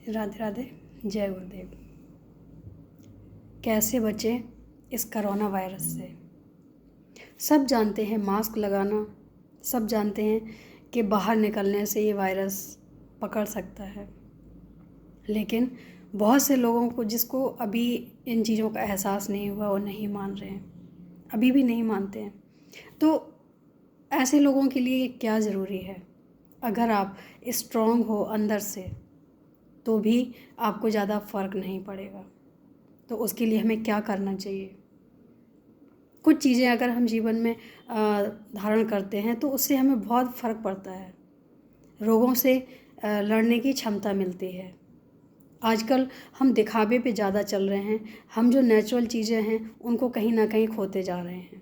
राधे राधे। जय गुरुदेव। कैसे बचें इस कोरोना वायरस से? सब जानते हैं मास्क लगाना, सब जानते हैं कि बाहर निकलने से ये वायरस पकड़ सकता है, लेकिन बहुत से लोगों को जिसको अभी इन चीज़ों का एहसास नहीं हुआ वो नहीं मान रहे हैं, अभी भी नहीं मानते हैं। तो ऐसे लोगों के लिए क्या ज़रूरी है? अगर आप स्ट्रॉन्ग हो अंदर से तो भी आपको ज़्यादा फ़र्क नहीं पड़ेगा। तो उसके लिए हमें क्या करना चाहिए? कुछ चीज़ें अगर हम जीवन में धारण करते हैं तो उससे हमें बहुत फ़र्क पड़ता है, रोगों से लड़ने की क्षमता मिलती है। आजकल हम दिखावे पे ज़्यादा चल रहे हैं, हम जो नेचुरल चीज़ें हैं उनको कहीं ना कहीं खोते जा रहे हैं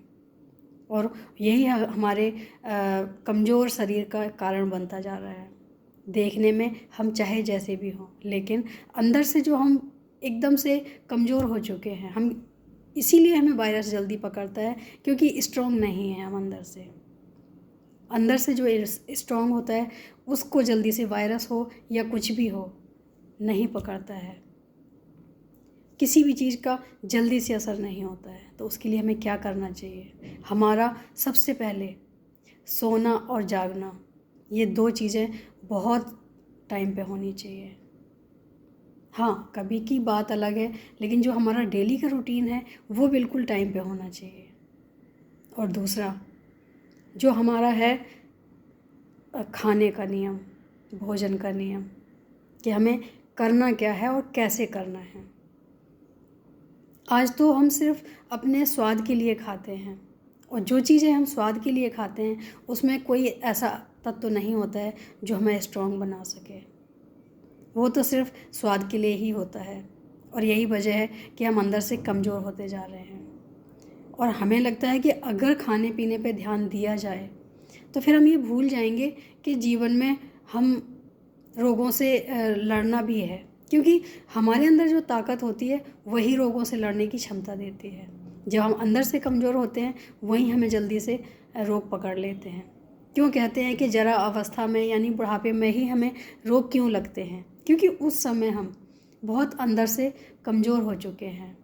और यही हमारे कमज़ोर शरीर का कारण बनता जा रहा है। देखने में हम चाहे जैसे भी हों, लेकिन अंदर से जो हम एकदम से कमज़ोर हो चुके हैं, हम इसीलिए हमें वायरस जल्दी पकड़ता है क्योंकि स्ट्रॉन्ग नहीं है हम अंदर से जो स्ट्रॉन्ग होता है उसको जल्दी से वायरस हो या कुछ भी हो नहीं पकड़ता है। किसी भी चीज़ का जल्दी से असर नहीं होता है। तो उसके लिए हमें क्या करना चाहिए? हमारा सबसे पहले सोना और जागना, ये दो चीज़ें बहुत टाइम पे होनी चाहिए। हाँ, कभी की बात अलग है, लेकिन जो हमारा डेली का रूटीन है वो बिल्कुल टाइम पे होना चाहिए। और दूसरा जो हमारा है खाने का नियम, भोजन का नियम, कि हमें करना क्या है और कैसे करना है। आज तो हम सिर्फ अपने स्वाद के लिए खाते हैं, और जो चीज़ें हम स्वाद के लिए खाते हैं उसमें कोई ऐसा तत्व नहीं होता है जो हमें स्ट्रॉन्ग बना सके। वो तो सिर्फ स्वाद के लिए ही होता है, और यही वजह है कि हम अंदर से कमज़ोर होते जा रहे हैं। और हमें लगता है कि अगर खाने पीने पे ध्यान दिया जाए तो फिर हम ये भूल जाएंगे कि जीवन में हम रोगों से लड़ना भी है, क्योंकि हमारे अंदर जो ताकत होती है वही रोगों से लड़ने की क्षमता देती है। जब हम अंदर से कमज़ोर होते हैं वहीं हमें जल्दी से रोग पकड़ लेते हैं। क्यों कहते हैं कि जरा अवस्था में यानी बुढ़ापे में ही हमें रोग क्यों लगते हैं? क्योंकि उस समय हम बहुत अंदर से कमज़ोर हो चुके हैं।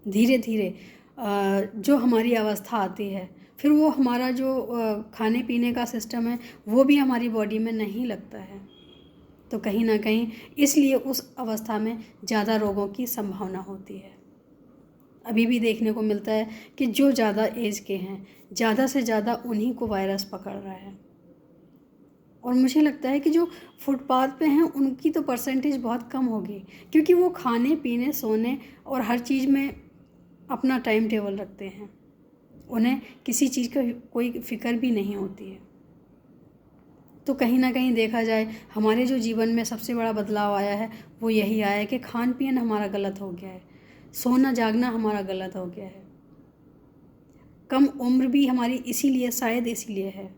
धीरे धीरे जो हमारी अवस्था आती है फिर वो हमारा जो खाने पीने का सिस्टम है वो भी हमारी बॉडी में नहीं लगता है। तो कहीं ना कहीं इसलिए उस अवस्था में ज़्यादा रोगों की संभावना होती है। अभी भी देखने को मिलता है कि जो ज़्यादा एज के हैं ज़्यादा से ज़्यादा उन्हीं को वायरस पकड़ रहा है। और मुझे लगता है कि जो फुटपाथ पे हैं उनकी तो परसेंटेज बहुत कम होगी, क्योंकि वो खाने पीने सोने और हर चीज़ में अपना टाइम टेबल रखते हैं, उन्हें किसी चीज़ का कोई फ़िक्र भी नहीं होती है। तो कहीं ना कहीं देखा जाए हमारे जो जीवन में सबसे बड़ा बदलाव आया है वो यही आया है कि खान पीन हमारा गलत हो गया है, सोना जागना हमारा गलत हो गया है। कम उम्र भी हमारी इसीलिए, शायद इसीलिए है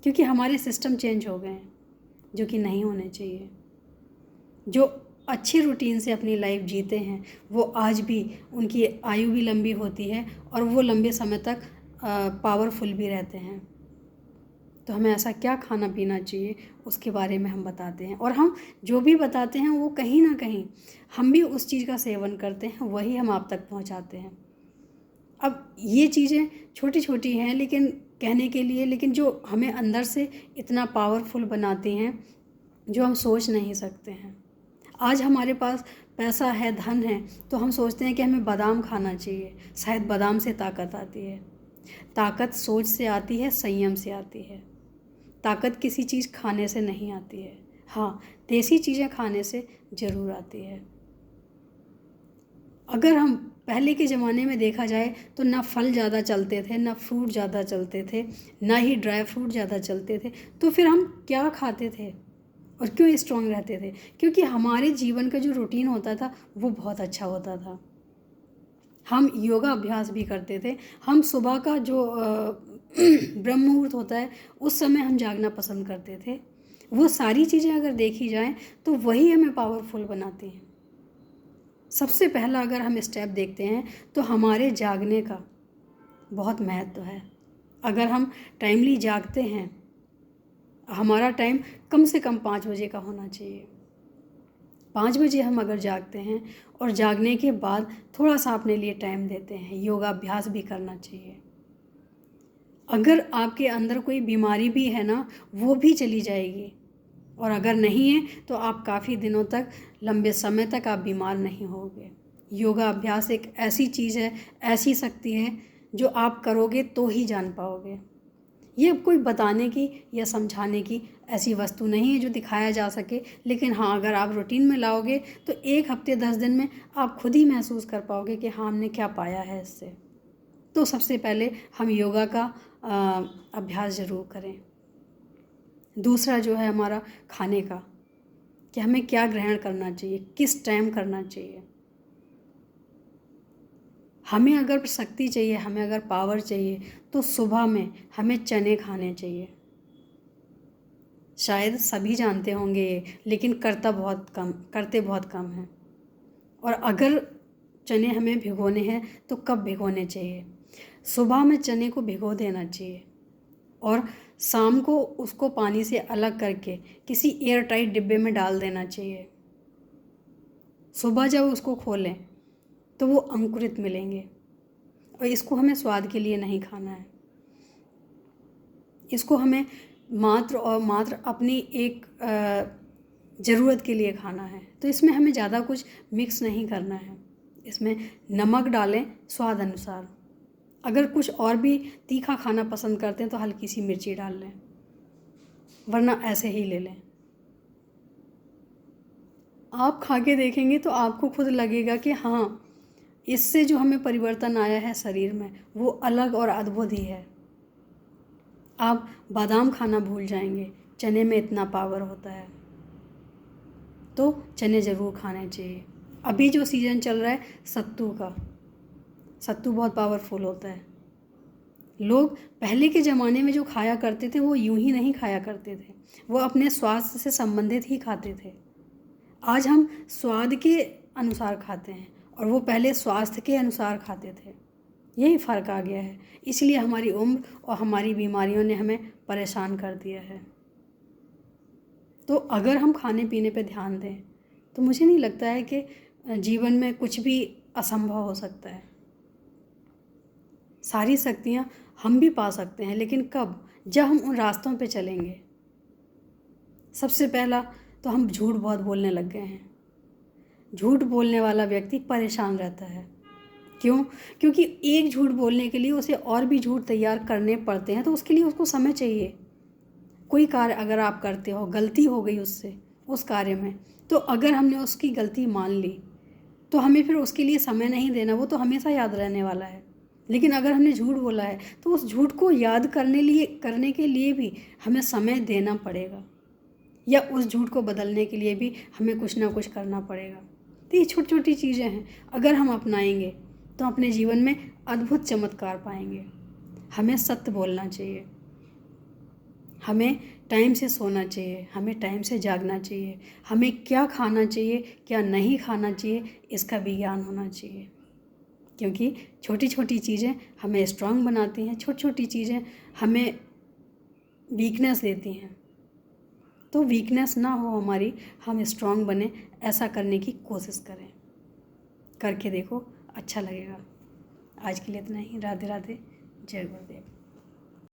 क्योंकि हमारे सिस्टम चेंज हो गए हैं जो कि नहीं होने चाहिए। जो अच्छे रूटीन से अपनी लाइफ जीते हैं वो आज भी उनकी आयु भी लंबी होती है और वो लंबे समय तक पावरफुल भी रहते हैं। तो हमें ऐसा क्या खाना पीना चाहिए उसके बारे में हम बताते हैं, और हम जो भी बताते हैं वो कहीं ना कहीं हम भी उस चीज़ का सेवन करते हैं, वही हम आप तक पहुंचाते हैं। अब ये चीज़ें छोटी छोटी हैं लेकिन कहने के लिए, लेकिन जो हमें अंदर से इतना पावरफुल बनाती हैं जो हम सोच नहीं सकते हैं। आज हमारे पास पैसा है, धन है, तो हम सोचते हैं कि हमें बादाम खाना चाहिए, शायद बादाम से ताकत आती है। ताकत सोच से आती है, संयम से आती है। ताकत किसी चीज़ खाने से नहीं आती है, हाँ देसी चीज़ें खाने से ज़रूर आती है। अगर हम पहले के ज़माने में देखा जाए तो ना फल ज़्यादा चलते थे, ना फ्रूट ज़्यादा चलते थे, ना ही ड्राई फ्रूट ज़्यादा चलते थे, तो फिर हम क्या खाते थे और क्यों स्ट्रॉन्ग रहते थे? क्योंकि हमारे जीवन का जो रूटीन होता था वो बहुत अच्छा होता था। हम योगा अभ्यास भी करते थे, हम सुबह का जो ब्रह्म मुहूर्त होता है उस समय हम जागना पसंद करते थे। वो सारी चीज़ें अगर देखी जाएं तो वही हमें पावरफुल बनाती हैं। सबसे पहला अगर हम स्टेप देखते हैं तो हमारे जागने का बहुत महत्व है। अगर हम टाइमली जागते हैं, हमारा टाइम कम से कम 5 बजे का होना चाहिए। 5 बजे हम अगर जागते हैं और जागने के बाद थोड़ा सा अपने लिए टाइम देते हैं, योगाभ्यास भी करना चाहिए। अगर आपके अंदर कोई बीमारी भी है ना, वो भी चली जाएगी। और अगर नहीं है तो आप काफ़ी दिनों तक, लंबे समय तक आप बीमार नहीं होगे। योगा अभ्यास एक ऐसी चीज़ है, ऐसी शक्ति है जो आप करोगे तो ही जान पाओगे। ये कोई बताने की या समझाने की ऐसी वस्तु नहीं है जो दिखाया जा सके, लेकिन हाँ, अगर आप रूटीन में लाओगे तो 1 हफ्ते 10 दिन में आप खुद ही महसूस कर पाओगे कि हाँ, हमने क्या पाया है इससे। तो सबसे पहले हम योगा का अभ्यास ज़रूर करें। दूसरा जो है हमारा खाने का, कि हमें क्या ग्रहण करना चाहिए, किस टाइम करना चाहिए। हमें अगर शक्ति चाहिए, हमें अगर पावर चाहिए तो सुबह में हमें चने खाने चाहिए। शायद सभी जानते होंगे ये, लेकिन करते बहुत कम हैं। और अगर चने हमें भिगोने हैं तो कब भिगोने चाहिए? सुबह में चने को भिगो देना चाहिए और शाम को उसको पानी से अलग करके किसी एयर टाइट डिब्बे में डाल देना चाहिए। सुबह जब उसको खोलें तो वो अंकुरित मिलेंगे। और इसको हमें स्वाद के लिए नहीं खाना है, इसको हमें मात्र और मात्र अपनी एक ज़रूरत के लिए खाना है। तो इसमें हमें ज़्यादा कुछ मिक्स नहीं करना है। इसमें नमक डालें स्वाद अनुसार। अगर कुछ और भी तीखा खाना पसंद करते हैं तो हल्की सी मिर्ची डाल लें, वरना ऐसे ही ले लें। आप खा के देखेंगे तो आपको खुद लगेगा कि हाँ, इससे जो हमें परिवर्तन आया है शरीर में वो अलग और अद्भुत ही है। आप बादाम खाना भूल जाएंगे, चने में इतना पावर होता है। तो चने ज़रूर खाने चाहिए। अभी जो सीज़न चल रहा है सत्तू का, सत्तू बहुत पावरफुल होता है। लोग पहले के ज़माने में जो खाया करते थे वो यूं ही नहीं खाया करते थे, वो अपने स्वास्थ्य से संबंधित ही खाते थे। आज हम स्वाद के अनुसार खाते हैं और वो पहले स्वास्थ्य के अनुसार खाते थे। यही फ़र्क आ गया है, इसलिए हमारी उम्र और हमारी बीमारियों ने हमें परेशान कर दिया है। तो अगर हम खाने पीने पे ध्यान दें तो मुझे नहीं लगता है कि जीवन में कुछ भी असंभव हो सकता है। सारी शक्तियाँ हम भी पा सकते हैं, लेकिन कब? जब हम उन रास्तों पे चलेंगे। सबसे पहला तो हम झूठ बहुत बोलने लग गए हैं। झूठ बोलने वाला व्यक्ति परेशान रहता है। क्यों? क्योंकि एक झूठ बोलने के लिए उसे और भी झूठ तैयार करने पड़ते हैं, तो उसके लिए उसको समय चाहिए। कोई कार्य अगर आप करते हो, गलती हो गई उससे उस कार्य में, तो अगर हमने उसकी गलती मान ली तो हमें फिर उसके लिए समय नहीं देना, वो तो हमेशा याद रहने वाला है। लेकिन अगर हमने झूठ बोला है तो उस झूठ को याद करने के लिए भी हमें समय देना पड़ेगा, या उस झूठ को बदलने के लिए भी हमें कुछ ना कुछ करना पड़ेगा। तो ये छोटी छोटी चीज़ें हैं, अगर हम अपनाएंगे तो अपने जीवन में अद्भुत चमत्कार पाएंगे। हमें सत्य बोलना चाहिए, हमें टाइम से सोना चाहिए, हमें टाइम से जागना चाहिए, हमें क्या खाना चाहिए क्या नहीं खाना चाहिए इसका भी ज्ञान होना चाहिए। क्योंकि छोटी छोटी चीज़ें हमें स्ट्रांग बनाती हैं, छोटी छोटी चीज़ें हमें वीकनेस देती हैं। तो वीकनेस ना हो हमारी, हम स्ट्रांग बने, ऐसा करने की कोशिश करें। करके देखो, अच्छा लगेगा। आज के लिए इतना ही। राधे राधे, जय गुरुदेव।